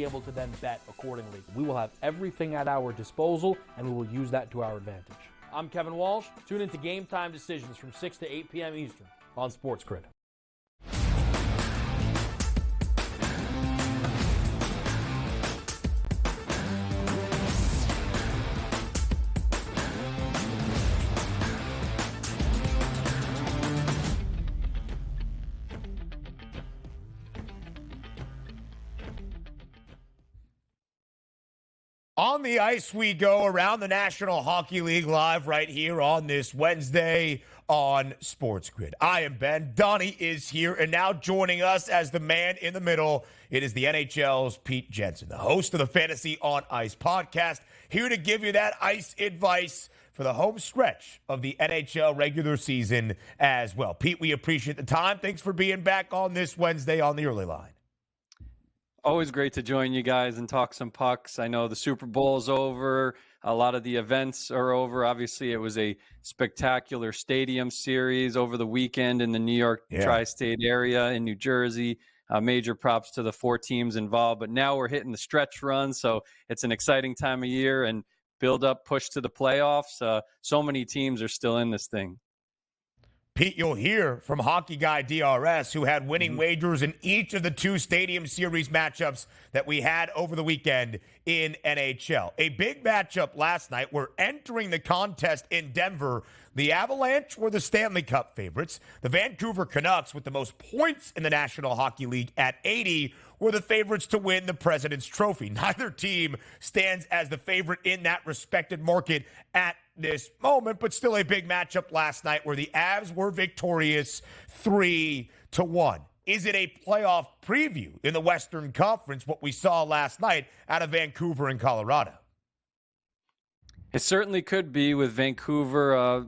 able to then bet accordingly. We will have everything at our disposal, and we will use that to our advantage. I'm Kevin Walsh. Tune into Game Time Decisions from 6 to 8 p.m. Eastern on SportsGrid. On the ice we go around the National Hockey League live right here on this Wednesday on SportsGrid. I am Ben. Donnie is here, and now joining us as the man in the middle, it is the NHL's Pete Jensen, the host of the Fantasy on Ice podcast, here to give you that ice advice for the home stretch of the NHL regular season as well. Pete, we appreciate the time. Thanks for being back on this Wednesday on the early line. Always great to join you guys and talk some pucks. I know the Super Bowl's over. A lot of the events are over. Obviously, it was a spectacular stadium series over the weekend in the New York tri-state area, in New Jersey. Major props to the 4 teams involved. But now we're hitting the stretch run, so it's an exciting time of year and build up, push to the playoffs. So many teams are still in this thing. Pete, you'll hear from Hockey Guy DRS, who had winning wagers in each of the 2 Stadium Series matchups that we had over the weekend in NHL. A big matchup last night. We're entering the contest in Denver. The Avalanche were the Stanley Cup favorites. The Vancouver Canucks, with the most points in the National Hockey League at 80, were the favorites to win the President's Trophy. Neither team stands as the favorite in that respected market at this moment, but still a big matchup last night where the Avs were victorious 3-1. Is it a playoff preview in the Western Conference, what we saw last night out of Vancouver and Colorado? It certainly could be, with Vancouver,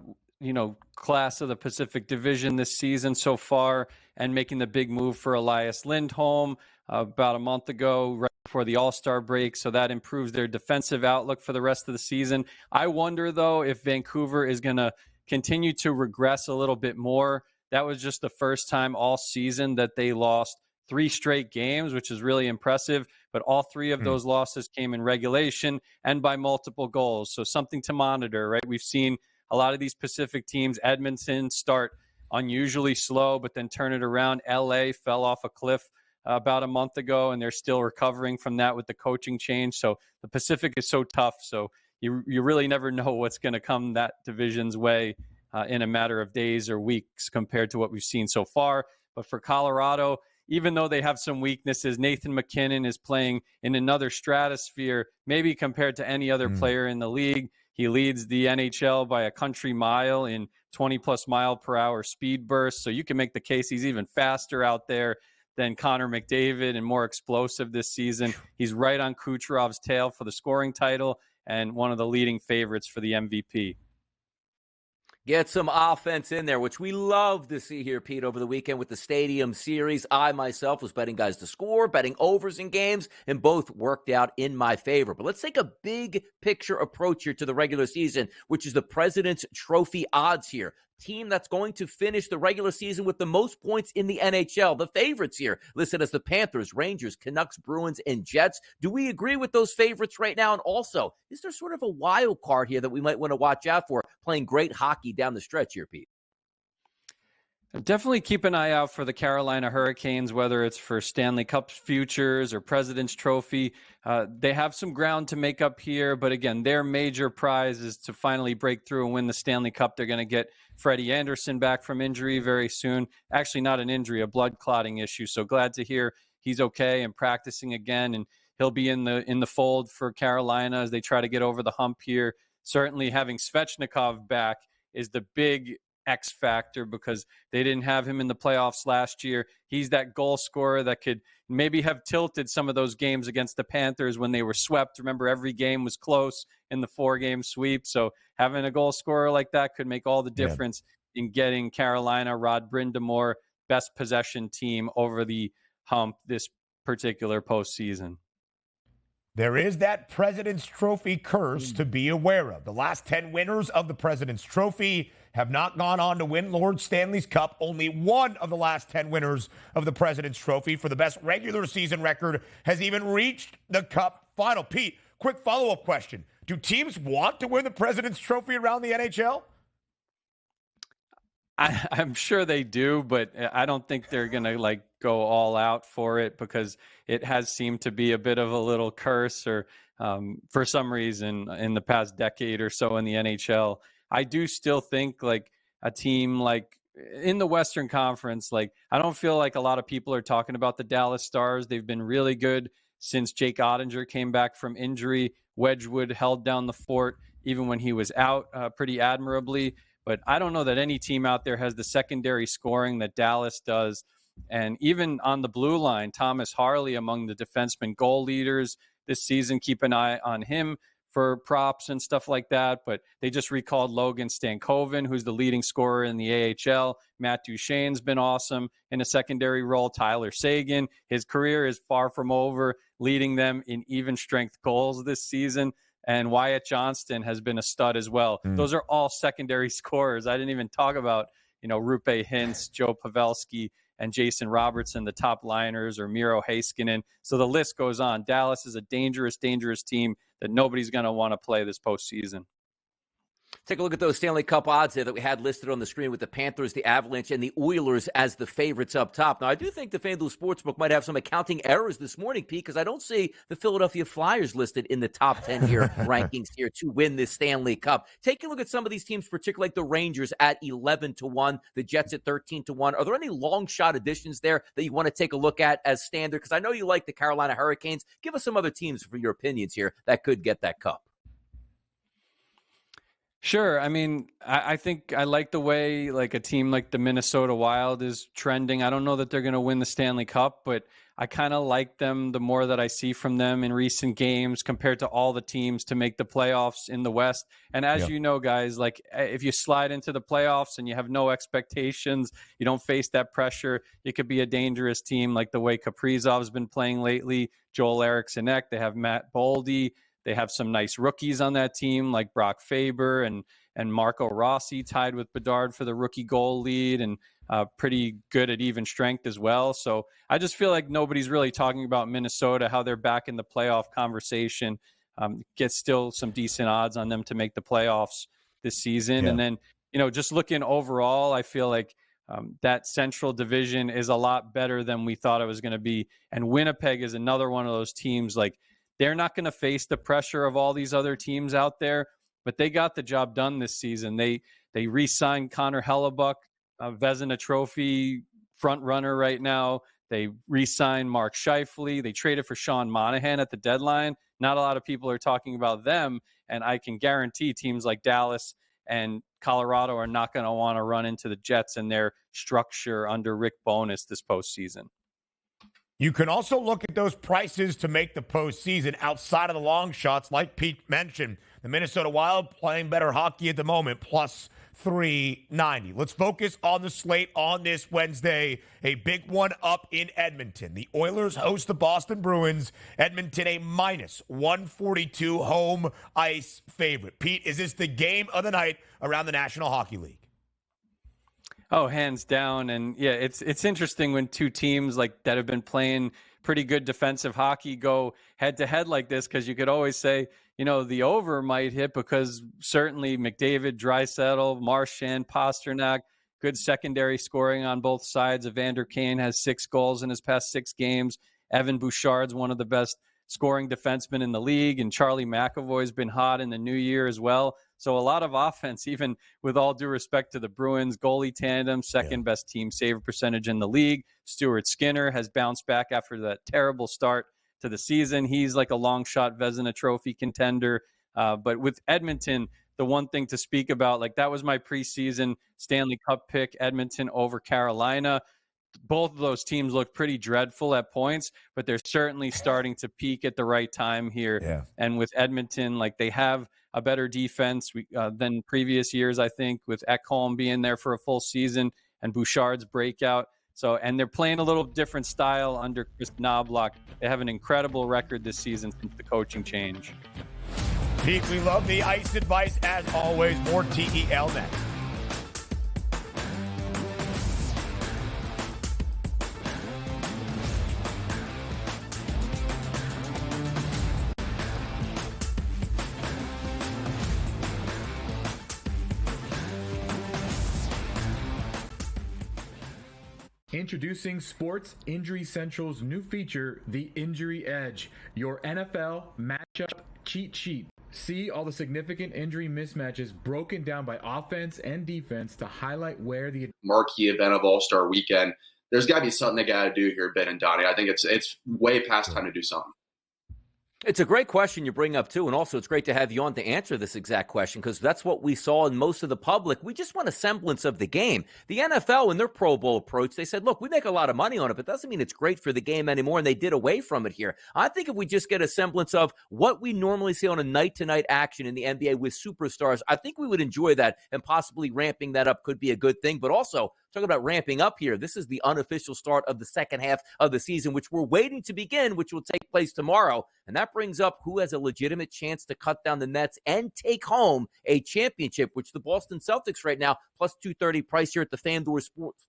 class of the Pacific Division this season so far, and making the big move for Elias Lindholm about a month ago, right before the All-Star break. So that improves their defensive outlook for the rest of the season. I wonder, though, if Vancouver is going to continue to regress a little bit more. That was just the first time all season that they lost 3 straight games, which is really impressive. But all 3 of those losses came in regulation and by multiple goals. So something to monitor, right? We've seen a lot of these Pacific teams, Edmonton, start unusually slow, but then turn it around. LA fell off a cliff about a month ago, and they're still recovering from that with the coaching change. So the Pacific is so tough. So you really never know what's going to come that division's way in a matter of days or weeks compared to what we've seen so far. But for Colorado, even though they have some weaknesses, Nathan McKinnon is playing in another stratosphere, maybe compared to any other player in the league. He leads the NHL by a country mile in 20-plus mile-per-hour speed bursts. So you can make the case he's even faster out there than Connor McDavid and more explosive this season. He's right on Kucherov's tail for the scoring title and one of the leading favorites for the MVP. Get some offense in there, which we love to see here, Pete, over the weekend with the Stadium Series. I myself was betting guys to score, betting overs in games, and both worked out in my favor. But let's take a big picture approach here to the regular season, which is the President's Trophy odds here. Team that's going to finish the regular season with the most points in the NHL. The favorites here listed as the Panthers, Rangers, Canucks, Bruins, and Jets. Do we agree with those favorites right now? And also, is there sort of a wild card here that we might want to watch out for playing great hockey down the stretch here, Pete? Definitely keep an eye out for the Carolina Hurricanes, whether it's for Stanley Cup futures or President's Trophy. They have some ground to make up here, but again, their major prize is to finally break through and win the Stanley Cup. They're going to get Freddie Anderson back from injury very soon. Actually, not an injury, a blood clotting issue. So glad to hear he's okay and practicing again, and he'll be in the fold for Carolina as they try to get over the hump here. Certainly having Svechnikov back is the big X factor because they didn't have him in the playoffs last year. He's that goal scorer that could maybe have tilted some of those games against the Panthers when they were swept. Remember, every game was close in the 4-game sweep. So having a goal scorer like that could make all the difference in getting Carolina, Rod Brind'Amour, best possession team over the hump this particular postseason. There is that President's Trophy curse to be aware of. The last 10 winners of the President's Trophy have not gone on to win Lord Stanley's Cup. Only one of the last 10 winners of the President's Trophy for the best regular season record has even reached the Cup final. Pete, quick follow-up question. Do teams want to win the President's Trophy around the NHL? I'm sure they do, but I don't think they're going to go all out for it, because it has seemed to be a bit of a little curse, or for some reason in the past decade or so in the NHL. I do still think a team in the Western Conference, I don't feel like a lot of people are talking about the Dallas Stars. They've been really good since Jake Ottinger came back from injury. Wedgwood held down the fort even when he was out pretty admirably. But I don't know that any team out there has the secondary scoring that Dallas does. And even on the blue line, Thomas Harley among the defenseman goal leaders this season. Keep an eye on him for props and stuff like that. But they just recalled Logan Stankoven, who's the leading scorer in the AHL. Matt Duchene's been awesome in a secondary role. Tyler Seguin, his career is far from over, leading them in even strength goals this season. And Wyatt Johnston has been a stud as well. Those are all secondary scorers. I didn't even talk about, Rupe Hintz, Joe Pavelski, and Jason Robertson, the top liners, or Miro Heiskanen. So the list goes on. Dallas is a dangerous, dangerous team that nobody's going to want to play this postseason. Take a look at those Stanley Cup odds there that we had listed on the screen, with the Panthers, the Avalanche, and the Oilers as the favorites up top. Now, I do think the FanDuel Sportsbook might have some accounting errors this morning, Pete, because I don't see the Philadelphia Flyers listed in the top 10 here rankings here to win this Stanley Cup. Take a look at some of these teams, particularly like the Rangers at 11-1, the Jets at 13-1. Are there any long shot additions there that you want to take a look at as standard? Because I know you like the Carolina Hurricanes. Give us some other teams for your opinions here that could get that cup. Sure. I mean, I think I like the way a team like the Minnesota Wild is trending. I don't know that they're going to win the Stanley Cup, but I kind of like them the more that I see from them in recent games compared to all the teams to make the playoffs in the West. And as you know, guys, if you slide into the playoffs and you have no expectations, you don't face that pressure, it could be a dangerous team like the way Kaprizov's been playing lately, Joel Eriksson-Ek. They have Matt Boldy. They have some nice rookies on that team like Brock Faber and Marco Rossi, tied with Bedard for the rookie goal lead, and pretty good at even strength as well. So I just feel like nobody's really talking about Minnesota, how they're back in the playoff conversation. Get still some decent odds on them to make the playoffs this season. And then, just looking overall, I feel like that Central Division is a lot better than we thought it was going to be. And Winnipeg is another one of those teams they're not going to face the pressure of all these other teams out there, but they got the job done this season. They re-signed Connor Hellebuck, a Vezina Trophy front runner right now. They re-signed Mark Scheifele. They traded for Sean Monahan at the deadline. Not a lot of people are talking about them, and I can guarantee teams like Dallas and Colorado are not going to want to run into the Jets and their structure under Rick Bowness this postseason. You can also look at those prices to make the postseason outside of the long shots, like Pete mentioned. The Minnesota Wild playing better hockey at the moment, plus 390. Let's focus on the slate on this Wednesday. A big one up in Edmonton. The Oilers host the Boston Bruins. Edmonton a minus 142 home ice favorite. Pete, is this the game of the night around the National Hockey League? Oh, hands down. And yeah, it's interesting when two teams that have been playing pretty good defensive hockey go head to head like this, because you could always say, the over might hit, because certainly McDavid, Draisaitl, Marchand, Pasternak, good secondary scoring on both sides. Evander Kane has 6 goals in his past 6 games. Evan Bouchard's one of the best scoring defensemen in the league, and Charlie McAvoy's been hot in the new year as well. So a lot of offense, even with all due respect to the Bruins goalie tandem, second best team save percentage in the league. Stuart Skinner has bounced back after that terrible start to the season. He's like a long shot Vezina Trophy contender. But with Edmonton, the one thing to speak about, that was my preseason Stanley Cup pick, Edmonton over Carolina. Both of those teams look pretty dreadful at points, but they're certainly starting to peak at the right time here. Yeah. And with Edmonton, they have a better defense than previous years, I think, with Ekholm being there for a full season and Bouchard's breakout. So, and they're playing a little different style under Chris Knobloch. They have an incredible record this season since the coaching change. Pete, we love the ice advice as always. More TEL next. Introducing Sports Injury Central's new feature, the Injury Edge, your NFL matchup cheat sheet. See all the significant injury mismatches broken down by offense and defense to highlight where the marquee event of All-Star Weekend. There's got to be something they got to do here, Ben and Donnie. I think it's way past time to do something. It's a great question you bring up, too, and also it's great to have you on to answer this exact question because that's what we saw in most of the public. We just want a semblance of the game. The NFL, in their Pro Bowl approach, they said, look, we make a lot of money on it, but doesn't mean it's great for the game anymore, and they did away from it here. I think if we just get a semblance of what we normally see on a night-to-night action in the NBA with superstars, I think we would enjoy that, and possibly ramping that up could be a good thing, but also talking about ramping up here, this is the unofficial start of the second half of the season, which we're waiting to begin, which will take place tomorrow. And that brings up who has a legitimate chance to cut down the nets and take home a championship, which the Boston Celtics right now, plus 230 price here at the FanDuel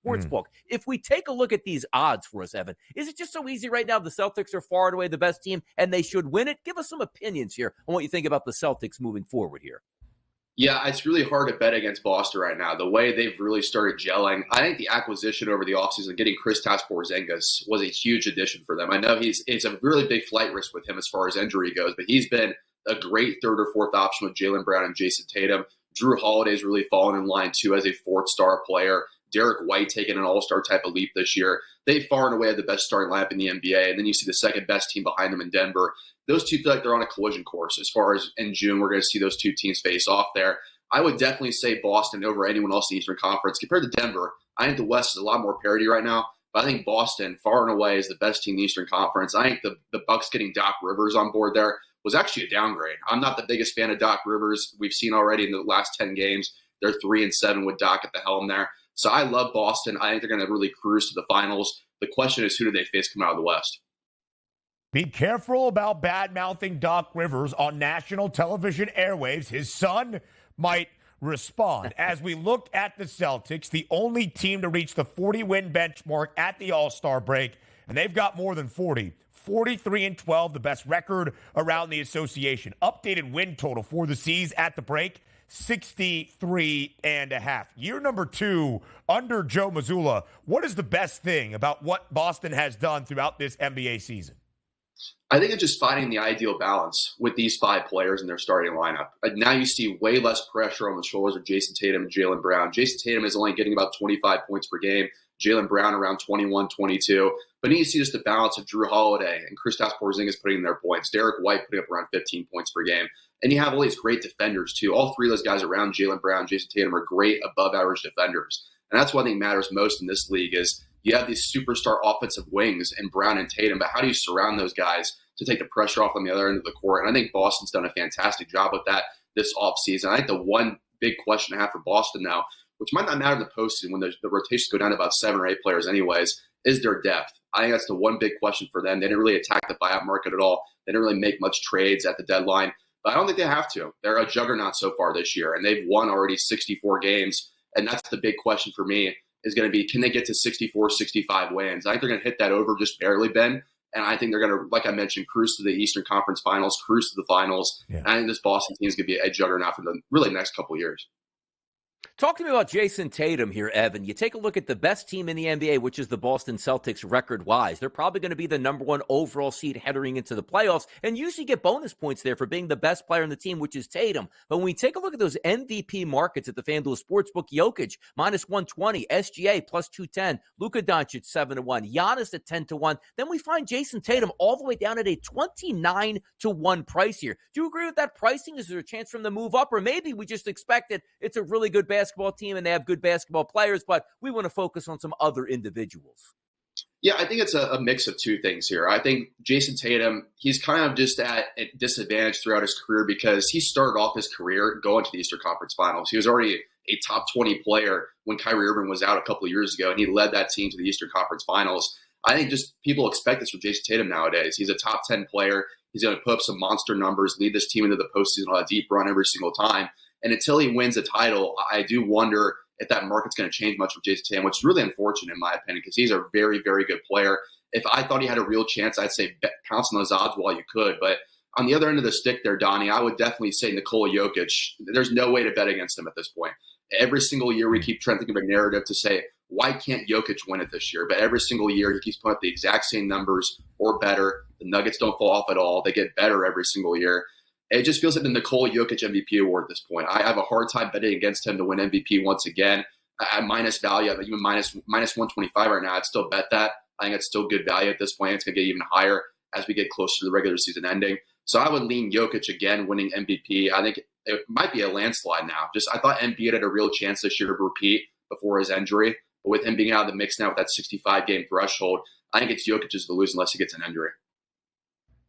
Sportsbook. If we take a look at these odds for us, Evan, is it just so easy right now? The Celtics are far and away the best team, and they should win it. Give us some opinions here on what you think about the Celtics moving forward here. Yeah, it's really hard to bet against Boston right now. The way they've really started gelling, I think the acquisition over the offseason, getting Kristaps Porzingis, was a huge addition for them. I know it's a really big flight risk with him as far as injury goes, but he's been a great third or fourth option with Jaylen Brown and Jason Tatum. Drew Holiday's really fallen in line, too, as a fourth-star player. Derek White taking an all-star type of leap this year. They far and away have the best starting lineup in the NBA, and then you see the second-best team behind them in Denver. Those two feel like they're on a collision course as far as in June we're going to see those two teams face off there. I would definitely say Boston over anyone else in the Eastern Conference. Compared to Denver, I think the West is a lot more parity right now, but I think Boston far and away is the best team in the Eastern Conference. I think the Bucks getting Doc Rivers on board there was actually a downgrade. I'm not the biggest fan of Doc Rivers. We've seen already in the last 10 games, they're 3-7 with Doc at the helm there. So I love Boston. I think they're going to really cruise to the finals. The question is, who do they face coming out of the West? Be careful about bad-mouthing Doc Rivers on national television airwaves. His son might respond. As we look at the Celtics, the only team to reach the 40-win benchmark at the All-Star break, and they've got more than 40. 43-12, the best record around the association. Updated win total for the C's at the break, 63.5. Year number 2 under Joe Mazzulla. What is the best thing about what Boston has done throughout this NBA season? I think it's just finding the ideal balance with these 5 players in their starting lineup. Now you see way less pressure on the shoulders of Jason Tatum and Jaylen Brown. Jason Tatum is only getting about 25 points per game. Jaylen Brown around 21, 22. But then you see just the balance of Drew Holiday and Kristaps Porzingis putting in their points. Derek White putting up around 15 points per game. And you have all these great defenders, too. All 3 of those guys around Jaylen Brown, Jason Tatum are great above-average defenders. And that's what I think matters most in this league is you have these superstar offensive wings in Brown and Tatum, but how do you surround those guys to take the pressure off on the other end of the court? And I think Boston's done a fantastic job with that this offseason. I think the one big question I have for Boston now, which might not matter in the postseason when the rotations go down to about 7 or 8 players anyways, is their depth. I think that's the one big question for them. They didn't really attack the buyout market at all. They didn't really make much trades at the deadline. But I don't think they have to. They're a juggernaut so far this year, and they've won already 64 games. And that's the big question for me is going to be, can they get to 64, 65 wins? I think they're going to hit that over just barely, Ben. And I think they're going to, like I mentioned, cruise to the Eastern Conference Finals, cruise to the finals. Yeah. And I think this Boston team is going to be a juggernaut for the really next couple of years. Talk to me about Jason Tatum here, Evan. You take a look at the best team in the NBA, which is the Boston Celtics record-wise. They're probably going to be the number 1 overall seed heading into the playoffs, and usually get bonus points there for being the best player on the team, which is Tatum. But when we take a look at those MVP markets at the FanDuel Sportsbook, Jokic, minus 120, SGA, plus 210, Luka Doncic, 7-1, Giannis at 10-1. Then we find Jason Tatum all the way down at a 29-1 price here. Do you agree with that pricing? Is there a chance for them to move up? Or maybe we just expected it's a really good basketball team and they have good basketball players, but we want to focus on some other individuals. Yeah, I think it's a mix of 2 things here. I think Jason Tatum, he's kind of just at a disadvantage throughout his career because he started off his career going to the Eastern Conference Finals. He was already a top 20 player when Kyrie Irving was out a couple of years ago, and he led that team to the Eastern Conference Finals. I think just people expect this from Jason Tatum nowadays. He's a top 10 player. He's going to put up some monster numbers, lead this team into the postseason on a deep run every single time. And until he wins a title, I do wonder if that market's going to change much for Jason Tatum, which is really unfortunate in my opinion because he's a very, very good player. If I thought he had a real chance, I'd say pounce on those odds while you could. But on the other end of the stick there, Donnie, I would definitely say Nikola Jokic. There's no way to bet against him at this point. Every single year we keep trying to think of a narrative to say, why can't Jokic win it this year? But every single year he keeps putting up the exact same numbers or better. The Nuggets don't fall off at all. They get better every single year. It just feels like the Nikola Jokic MVP award at this point. I have a hard time betting against him to win MVP once again. At minus value, even minus 125 right now, I'd still bet that. I think it's still good value at this point. It's going to get even higher as we get closer to the regular season ending. So I would lean Jokic again winning MVP. I think it might be a landslide now. I thought Embiid had a real chance this year to repeat before his injury. But with him being out of the mix now with that 65-game threshold, I think it's Jokic's to lose unless he gets an injury.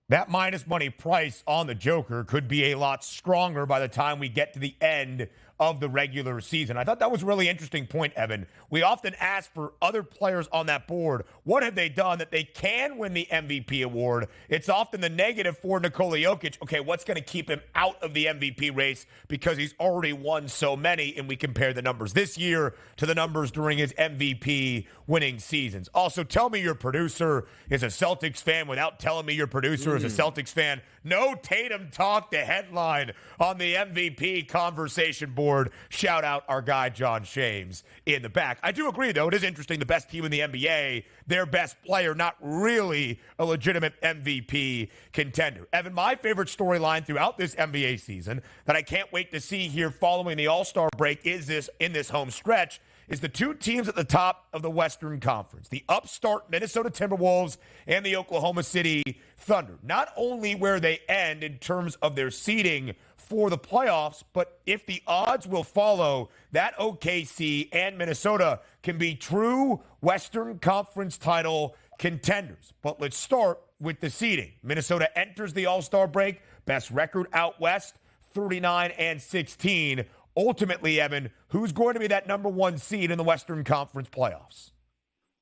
That minus money price on the Joker could be a lot stronger by the time we get to the end of the regular season. I thought that was a really interesting point, Evan. We often ask for other players on that board, what have they done that they can win the MVP award? It's often the negative for Nikola Jokic. Okay, what's going to keep him out of the MVP race because he's already won so many, and we compare the numbers this year to the numbers during his MVP winning seasons. Also, tell me your producer is a Celtics fan without telling me your producer is a Celtics fan. No Tatum talk, the headline on the MVP conversation board. Shout out our guy John Shames in the back. I do agree, though. It is interesting. The best team in the NBA, their best player, not really a legitimate MVP contender. Evan, my favorite storyline throughout this NBA season that I can't wait to see here following the All-Star break is this home stretch is the two teams at the top of the Western Conference, the upstart Minnesota Timberwolves and the Oklahoma City Thunder. Not only where they end in terms of their seeding for the playoffs, but if the odds will follow, that OKC and Minnesota can be true Western Conference title contenders. But let's start with the seeding. Minnesota enters the All-Star break, best record out west, 39-16. Ultimately, Evan, who's going to be that number one seed in the Western Conference playoffs?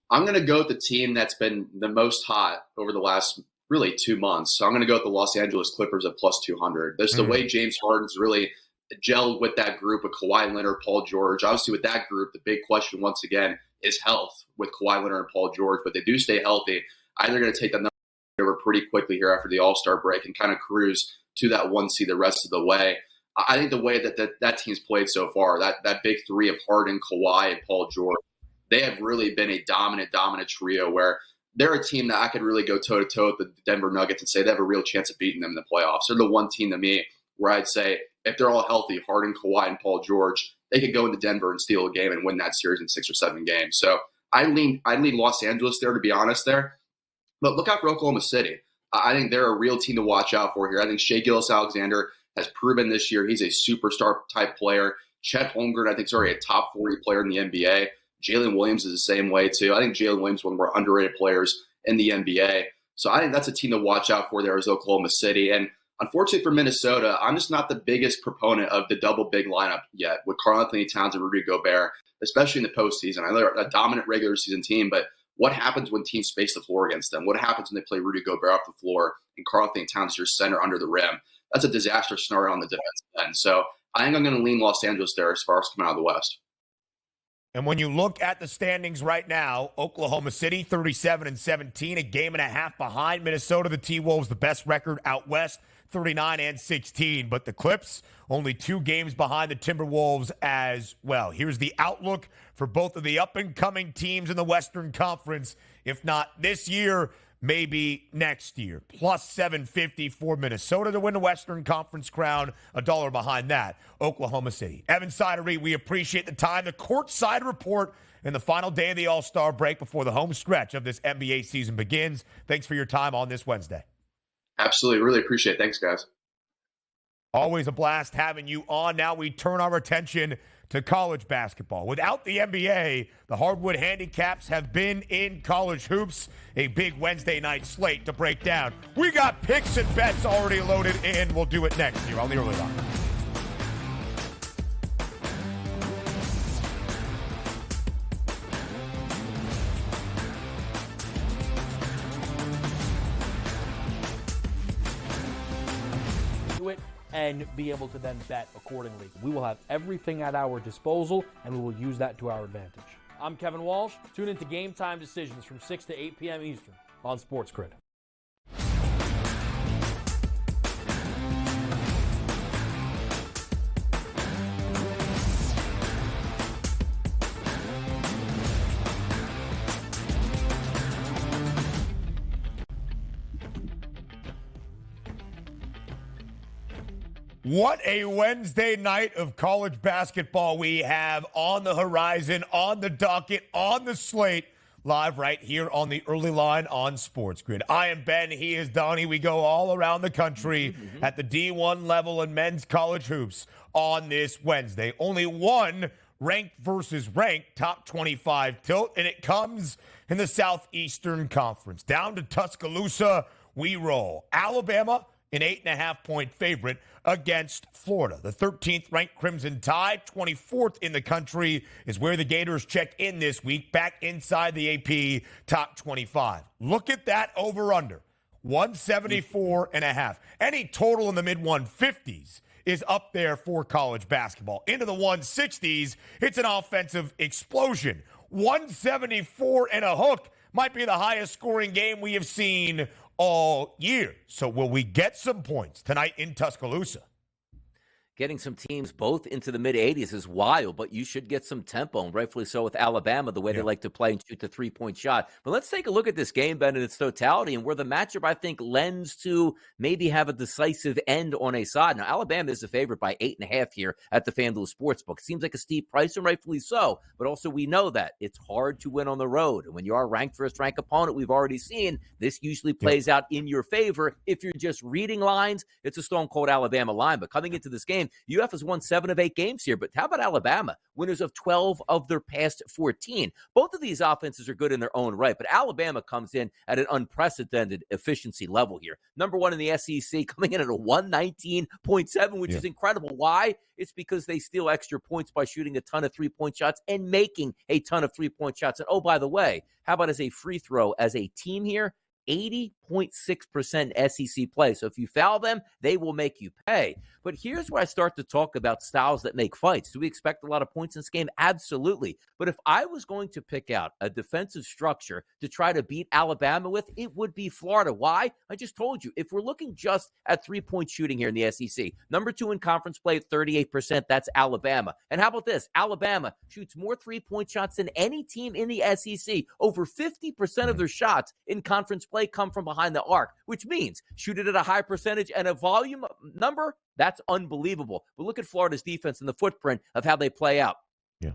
I'm going to go with the team that's been the most hot over the last really 2 months. So I'm going to go with the Los Angeles Clippers at plus 200. That's the way James Harden's really gelled with that group with Kawhi Leonard, Paul George. Obviously, with that group, the big question once again is health with Kawhi Leonard and Paul George. But they do stay healthy. I think they're going to take that number over pretty quickly here after the All-Star break and kind of cruise to that one seed the rest of the way. I think the way that team's played so far, that big three of Harden, Kawhi, and Paul George, they have really been a dominant trio where they're a team that I could really go toe-to-toe with the Denver Nuggets and say they have a real chance of beating them in the playoffs. They're the one team to me where I'd say if they're all healthy, Harden, Kawhi, and Paul George, they could go into Denver and steal a game and win that series in 6 or 7 games. So I'd lean Los Angeles there, to be honest there. But look out for Oklahoma City. I think they're a real team to watch out for here. I think Shai Gilgeous-Alexander has proven this year he's a superstar type player. Chet Holmgren, I think, is already a top 40 player in the NBA. Jalen Williams is the same way, too. I think Jalen Williams is one of the more underrated players in the NBA. So I think that's a team to watch out for there is Oklahoma City. And unfortunately for Minnesota, I'm just not the biggest proponent of the double big lineup yet with Karl-Anthony Towns and Rudy Gobert, especially in the postseason. I know they're a dominant regular season team, but what happens when teams space the floor against them? What happens when they play Rudy Gobert off the floor and Karl-Anthony Towns is your center under the rim? That's a disaster scenario on the defensive end. So I think I'm going to lean Los Angeles there as far as coming out of the West. And when you look at the standings right now, Oklahoma City 37-17, a game and a half behind Minnesota. The T-Wolves, the best record out west, 39-16. But the Clips, only 2 games behind the Timberwolves as well. Here's the outlook for both of the up-and-coming teams in the Western Conference. If not this year, maybe next year. Plus 750 for Minnesota to win the Western Conference crown. $1 behind that, Oklahoma City. Evan Sidery, we appreciate the time. The courtside report in the final day of the All-Star break before the home stretch of this NBA season begins. Thanks for your time on this Wednesday. Absolutely. Really appreciate it. Thanks, guys. Always a blast having you on. Now we turn our attention to college basketball. Without the NBA, the Hardwood Handicaps have been in college hoops. A big Wednesday night slate to break down. We got picks and bets already loaded in. We'll do it next year on the Early Line. And be able to then bet accordingly. We will have everything at our disposal, and we will use that to our advantage. I'm Kevin Walsh. Tune into Game Time Decisions from 6 to 8 p.m. Eastern on SportsGrid. What a Wednesday night of college basketball we have on the horizon, on the docket, on the slate, live right here on the early line on SportsGrid. I am Ben. He is Donnie. We go all around the country at the D1 level in men's college hoops on this Wednesday. Only one ranked versus ranked top 25 tilt, and it comes in the Southeastern Conference. Down to Tuscaloosa, we roll. Alabama, an 8.5-point favorite against Florida. The 13th ranked Crimson Tide, 24th in the country, is where the Gators check in this week, back inside the AP top 25. Look at that over-under, 174.5. Any total in the mid-150s is up there for college basketball. Into the 160s, it's an offensive explosion. 174 and a hook might be the highest scoring game we have seen all year. So will we get some points tonight in Tuscaloosa? Getting some teams both into the mid-80s is wild, but you should get some tempo, and rightfully so with Alabama, the way they like to play and shoot the three-point shot. But let's take a look at this game, Ben, in its totality, and where the matchup, I think, lends to maybe have a decisive end on a side. Now, Alabama is a favorite by 8.5 here at the FanDuel Sportsbook. It seems like a steep price, and rightfully so, but also we know that it's hard to win on the road. And when you are a ranked first-ranked opponent, we've already seen this usually plays out in your favor. If you're just reading lines, it's a stone-cold Alabama line. But coming into this game, UF has won 7 of 8 games here, but how about Alabama? Winners of 12 of their past 14. Both of these offenses are good in their own right, but Alabama comes in at an unprecedented efficiency level here. Number one in the SEC, coming in at a 119.7, which is incredible. Why? It's because they steal extra points by shooting a ton of three-point shots and making a ton of three-point shots. And oh, by the way, how about as a free throw, as a team here? 80.6% SEC play. So if you foul them, they will make you pay. But here's where I start to talk about styles that make fights. Do we expect a lot of points in this game? Absolutely. But if I was going to pick out a defensive structure to try to beat Alabama with, it would be Florida. Why? I just told you. If we're looking just at three-point shooting here in the SEC, number 2 in conference play at 38%, that's Alabama. And how about this? Alabama shoots more three-point shots than any team in the SEC. Over 50% of their shots in conference play come from behind the arc, which means shoot it at a high percentage and a volume number. That's unbelievable. But look at Florida's defense and the footprint of how they play out.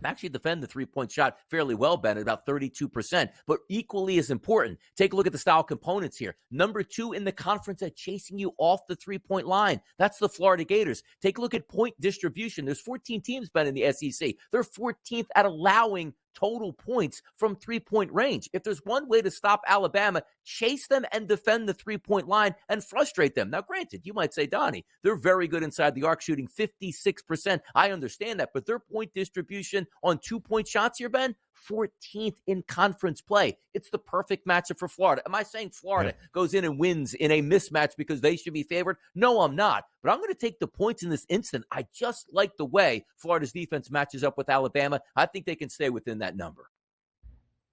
Actually defend the three-point shot fairly well, Ben, at about 32%. But equally as important, take a look at the style components here. Number 2 in the conference at chasing you off the three-point line. That's the Florida Gators. Take a look at point distribution. There's 14 teams, Ben, in the SEC. They're 14th at allowing total points from three-point range. If there's one way to stop Alabama, chase them and defend the three-point line and frustrate them. Now, granted, you might say, Donnie, they're very good inside the arc, shooting 56%. I understand that, but their point distribution on two-point shots here, Ben, 14th in conference play. It's the perfect matchup for Florida. Am I saying Florida goes in and wins in a mismatch because they should be favored? No, I'm not. But I'm going to take the points in this instant. I just like the way Florida's defense matches up with Alabama. I think they can stay within that number.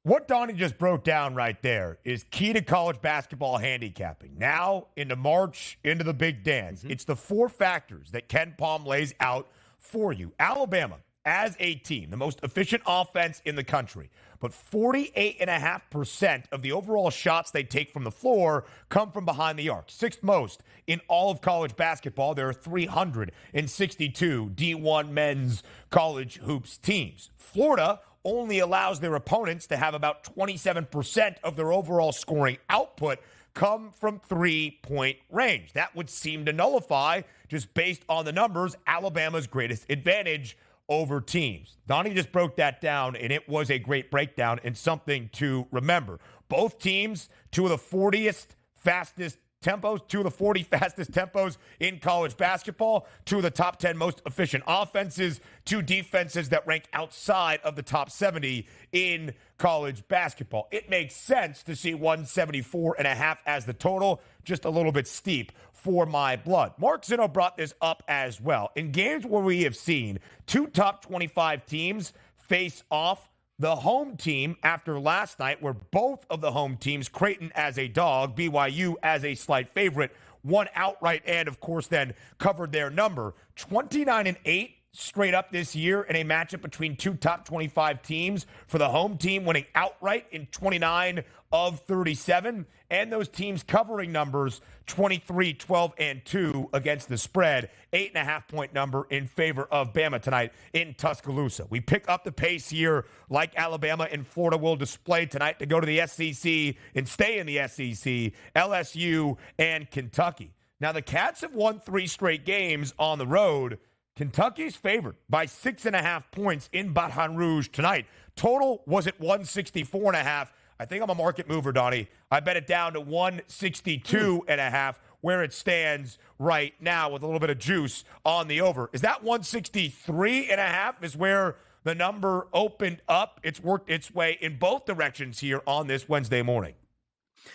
What Donnie just broke down right there is key to college basketball handicapping. Now, into March, into the big dance. It's the 4 factors that Ken Palm lays out for you. Alabama, as a team, the most efficient offense in the country, but 48.5% of the overall shots they take from the floor come from behind the arc. 6th most in all of college basketball. There are 362 D1 men's college hoops teams. Florida only allows their opponents to have about 27% of their overall scoring output come from three-point range. That would seem to nullify, just based on the numbers, Alabama's greatest advantage over teams. Donnie just broke that down, and it was a great breakdown and something to remember. Both teams, 2 of the 40 fastest tempos in college basketball, 2 of the top 10 most efficient offenses, 2 defenses that rank outside of the top 70 in college basketball. It makes sense to see 174.5 as the total, just a little bit steep for my blood. Mark Zinno brought this up as well. In games where we have seen 2 top 25 teams face off, the home team after last night, where both of the home teams, Creighton as a dog, BYU as a slight favorite, won outright and, of course, then covered their number. 29-8 straight up this year in a matchup between 2 top 25 teams, for the home team winning outright in 29 of 37, and those teams covering numbers 23, 12, and 2 against the spread. 8.5-point number in favor of Bama tonight in Tuscaloosa. We pick up the pace here like Alabama and Florida will display tonight to go to the SEC and stay in the SEC, LSU and Kentucky. Now, the Cats have won 3 straight games on the road. Kentucky's favored by 6.5 points in Baton Rouge tonight. Total was at 164.5. I think I'm a market mover, Donnie. I bet it down to 162.5, where it stands right now with a little bit of juice on the over. Is that 163.5 is where the number opened up? It's worked its way in both directions here on this Wednesday morning.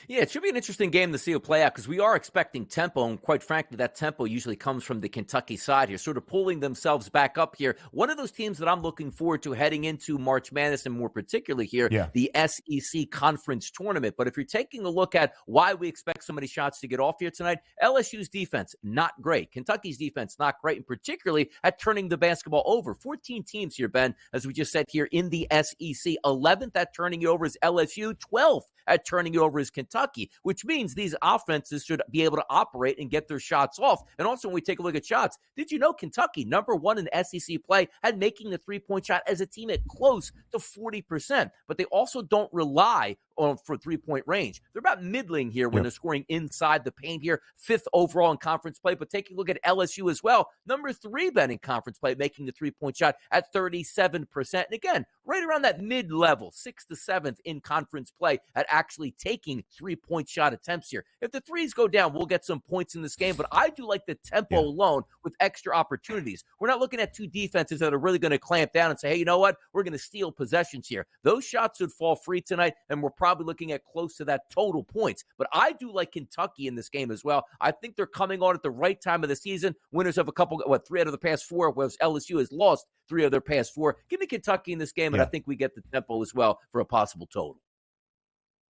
Yeah, it should be an interesting game to see it play out because we are expecting tempo, and quite frankly, that tempo usually comes from the Kentucky side here, sort of pulling themselves back up here. One of those teams that I'm looking forward to heading into March Madness, and more particularly here, the SEC Conference Tournament. But if you're taking a look at why we expect so many shots to get off here tonight, LSU's defense, not great. Kentucky's defense, not great, and particularly at turning the basketball over. 14 teams here, Ben, as we just said here in the SEC. 11th at turning it over is LSU. 12th at turning it over is Kentucky, which means these offenses should be able to operate and get their shots off. And also, when we take a look at shots, did you know Kentucky, number 1 in SEC play, had making the three-point shot as a team at close to 40%, but they also don't rely on for three-point range. They're about middling here when they're scoring inside the paint here, 5th overall in conference play. But taking a look at LSU as well, number 3 Ben in conference play, making the three-point shot at 37%. And again, right around that mid-level, 6th to 7th in conference play at actually taking three-point shot attempts here. If the threes go down, we'll get some points in this game, but I do like the tempo alone with extra opportunities. We're not looking at 2 defenses that are really going to clamp down and say, hey, you know what? We're going to steal possessions here. Those shots should fall free tonight, and we're probably looking at close to that total points. But I do like Kentucky in this game as well. I think they're coming on at the right time of the season. Winners of 3 out of the past 4, whereas LSU has lost 3 of their past 4. Give me Kentucky in this game, and I think we get the tempo as well for a possible total.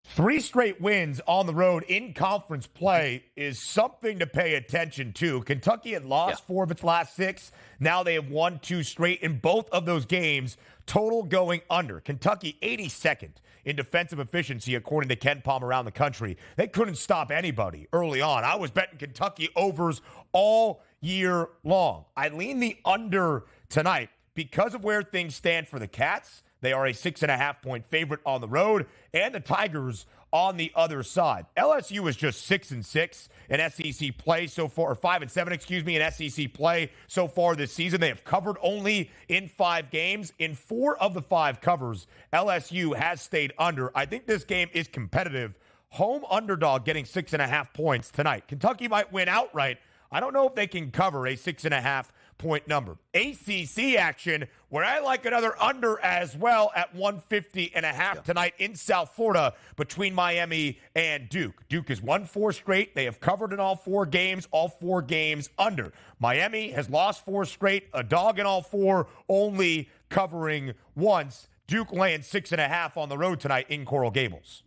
3 straight wins on the road in conference play is something to pay attention to. Kentucky had lost 4 of its last 6. Now they have won 2 straight in both of those games. Total going under. Kentucky 82nd in defensive efficiency, according to Ken Palm around the country. They couldn't stop anybody early on. I was betting Kentucky overs all year long. I lean the under tonight because of where things stand for the Cats. They are a 6.5-point favorite on the road, and the Tigers on the other side. LSU is just 6-6 in SEC play so far, or 5-7, in SEC play so far this season. They have covered only in 5 games. In 4 of the 5 covers, LSU has stayed under. I think this game is competitive. Home underdog getting 6.5 points tonight. Kentucky might win outright. I don't know if they can cover a 6.5-point number. ACC action, where I like another under as well at 150.5 tonight in South Florida between Miami and Duke. Duke has won 4 straight. They have covered in all 4 games under. Miami has lost 4 straight, a dog in all 4, only covering once. Duke laying 6.5 on the road tonight in Coral Gables.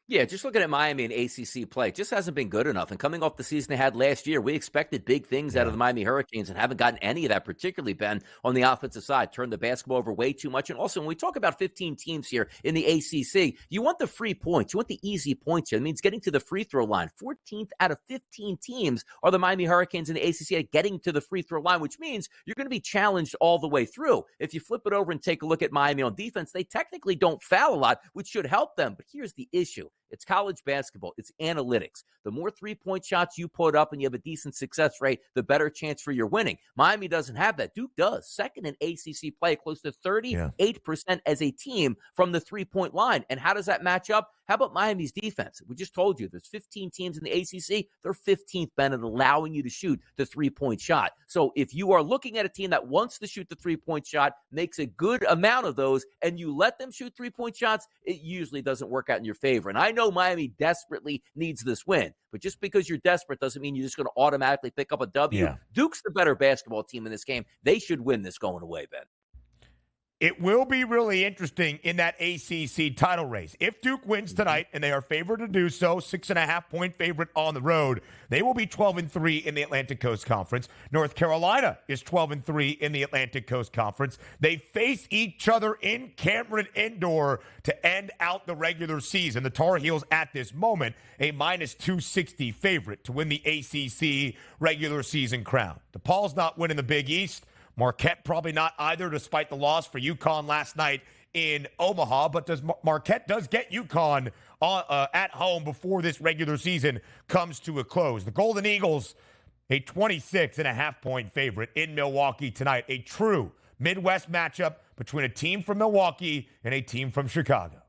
Yeah, just looking at Miami and ACC play, it just hasn't been good enough. And coming off the season they had last year, we expected big things out of the Miami Hurricanes and haven't gotten any of that, particularly, Ben, on the offensive side. Turned the basketball over way too much. And also, when we talk about 15 teams here in the ACC, you want the free points. You want the easy points here. It means getting to the free throw line. 14th out of 15 teams are the Miami Hurricanes in the ACC at getting to the free throw line, which means you're going to be challenged all the way through. If you flip it over and take a look at Miami on defense, they technically don't foul a lot, which should help them. But here's the issue. It's college basketball. It's analytics. The more three-point shots you put up and you have a decent success rate, the better chance for your winning. Miami doesn't have that. Duke does. Second in ACC play, close to 38% as a team from the three-point line. And how does that match up? How about Miami's defense? We just told you there's 15 teams in the ACC. They're 15th, Ben, at allowing you to shoot the three-point shot. So if you are looking at a team that wants to shoot the three-point shot, makes a good amount of those, and you let them shoot three-point shots, it usually doesn't work out in your favor. And I know Miami desperately needs this win, but just because you're desperate doesn't mean you're just going to automatically pick up a W. Duke's the better basketball team in this game. They should win this going away, Ben. it will be really interesting in that ACC title race. If Duke wins tonight, and they are favored to do so, 6.5-point favorite on the road, they will be 12-3 in the Atlantic Coast Conference. North Carolina is 12-3 in the Atlantic Coast Conference. They face each other in Cameron Indoor to end out the regular season. The Tar Heels at this moment, a -260 favorite to win the ACC regular season crown. DePaul's not winning the Big East. Marquette probably not either, despite the loss for UConn last night in Omaha. But Marquette does get UConn at home before this regular season comes to a close. The Golden Eagles, a 26.5-point favorite in Milwaukee tonight. A true Midwest matchup between a team from Milwaukee and a team from Chicago.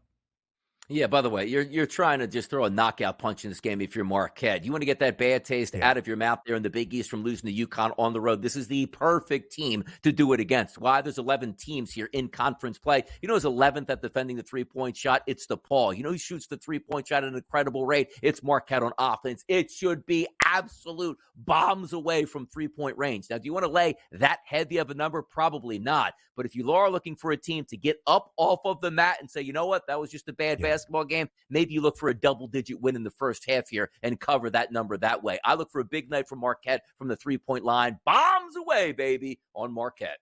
Yeah, by the way, you're trying to just throw a knockout punch in this game if you're Marquette. You want to get that bad taste out of your mouth there in the Big East from losing to UConn on the road. This is the perfect team to do it against. Why? There's 11 teams here in conference play. You know who's 11th at defending the three-point shot? It's DePaul. You know who shoots the three-point shot at an incredible rate? It's Marquette on offense. It should be absolute bombs away from three-point range. Now, do you want to lay that heavy of a number? Probably not. But if you are looking for a team to get up off of the mat and say, you know what, that was just a bad basketball game, maybe you look for a double-digit win in the first half here and cover that number that way. I look for a big night from Marquette from the three-point line. Bombs away, baby, on Marquette.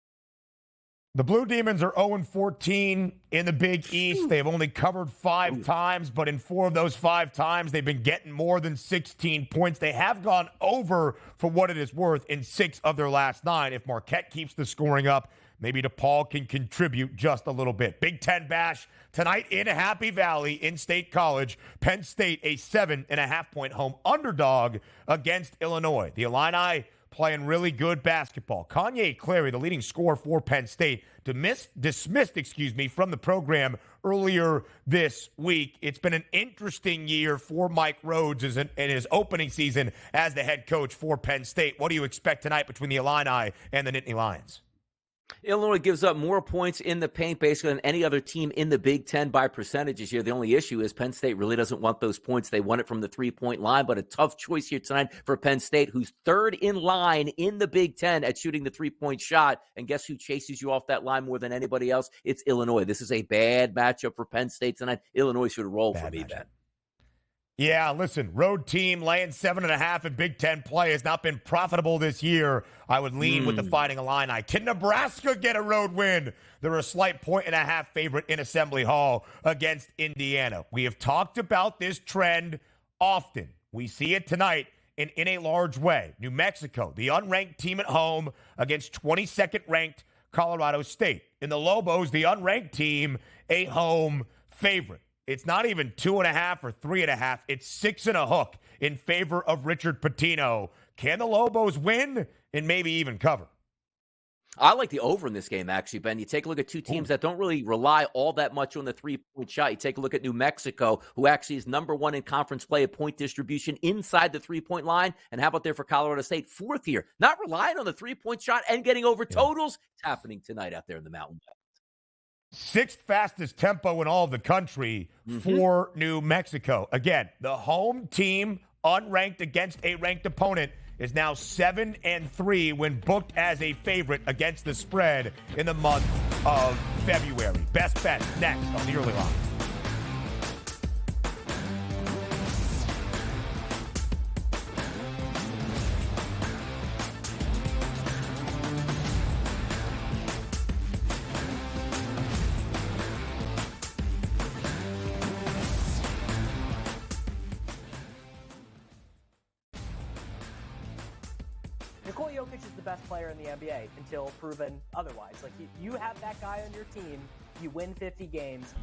The Blue Demons are 0-14 in the Big East. They've only covered 5 times, but in 4 of those 5 times, they've been getting more than 16 points. They have gone over for what it is worth in 6 of their last 9. If Marquette keeps the scoring up, maybe DePaul can contribute just a little bit. Big Ten Bash tonight in Happy Valley in State College. Penn State, a 7.5-point home underdog against Illinois. The Illini playing really good basketball. Kanye Clary, the leading scorer for Penn State, dismissed from the program earlier this week. It's been an interesting year for Mike Rhodes in his opening season as the head coach for Penn State. What do you expect tonight between the Illini and the Nittany Lions? Illinois gives up more points in the paint basically than any other team in the Big Ten by percentages here. The only issue is Penn State really doesn't want those points. They want it from the three-point line, but a tough choice here tonight for Penn State, who's third in line in the Big Ten at shooting the three-point shot. And guess who chases you off that line more than anybody else? It's Illinois. This is a bad matchup for Penn State tonight. Illinois should roll for me, Ben. Yeah, listen, road team laying 7.5 in Big Ten play has not been profitable this year. I would lean with the Fighting Illini. Can Nebraska get a road win? They're a slight 1.5 favorite in Assembly Hall against Indiana. We have talked about this trend often. We see it tonight in a large way. New Mexico, the unranked team at home against 22nd ranked Colorado State. In the Lobos, the unranked team, a home favorite. It's not even 2.5 or 3.5. It's 6 and a hook in favor of Richard Pitino. Can the Lobos win and maybe even cover? I like the over in this game, actually, Ben. You take a look at two teams that don't really rely all that much on the three-point shot. You take a look at New Mexico, who actually is number 1 in conference play at point distribution inside the three-point line. And how about there for Colorado State? 4th here. Not relying on the three-point shot and getting over totals. It's happening tonight out there in the Mountain West. 6th fastest tempo in all of the country for New Mexico. Again, the home team, unranked against a ranked opponent, is now 7-3 when booked as a favorite against the spread in the month of February. Best bet next on the early line. Best player in the NBA until proven otherwise. Like you have that guy on your team, you win 50 games.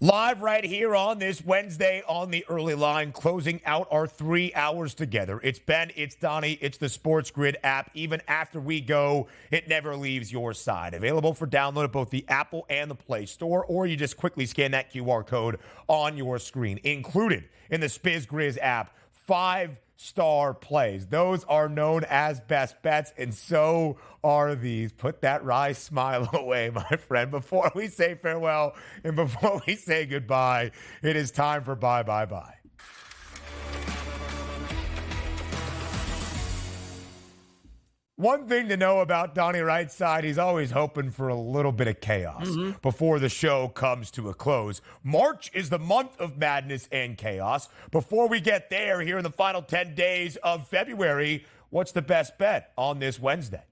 Live right here on this Wednesday on the early line, closing out our 3 hours together. It's Ben, it's Donnie, it's the SportsGrid app. Even after we go, it never leaves your side. Available for download at both the Apple and the Play Store, or you just quickly scan that QR code on your screen. Included in the SportsGrid app, 5-star plays. Those are known as best bets, and so are these. Put that wry smile away, my friend. Before we say farewell and before we say goodbye, it is time for bye, bye, bye. One thing to know about Donnie Rightside, he's always hoping for a little bit of chaos before the show comes to a close. March is the month of madness and chaos. Before we get there, here in the final 10 days of February, what's the best bet on this Wednesday?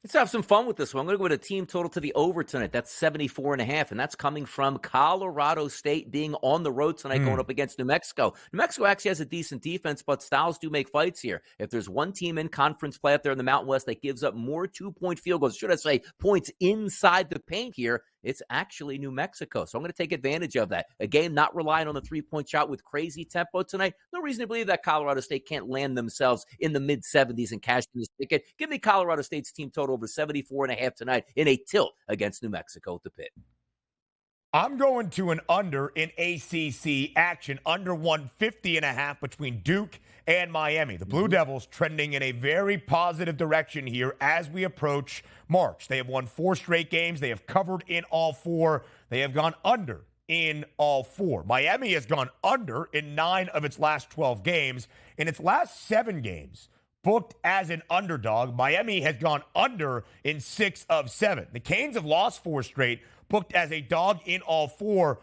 Let's have some fun with this one. I'm going to go with a team total to the over tonight. That's 74.5, and that's coming from Colorado State being on the road tonight going up against New Mexico. New Mexico actually has a decent defense, but styles do make fights here. If there's one team in conference play out there in the Mountain West that gives up more 2-point field goals, should I say points inside the paint here, it's actually New Mexico. So I'm going to take advantage of that. A game not relying on the three-point shot with crazy tempo tonight. No reason to believe that Colorado State can't land themselves in the mid-70s and cash this ticket. Give me Colorado State's team total over 74.5 tonight in a tilt against New Mexico at the Pit. I'm going to an under in ACC action, under 150.5 between Duke and Miami. The Blue Devils trending in a very positive direction here as we approach March. They have won 4 straight games. They have covered in all 4. They have gone under in all 4. Miami has gone under in 9 of its last 12 games. In its last 7 games, booked as an underdog, Miami has gone under in 6 of 7. The Canes have lost 4 straight, booked as a dog in all 4.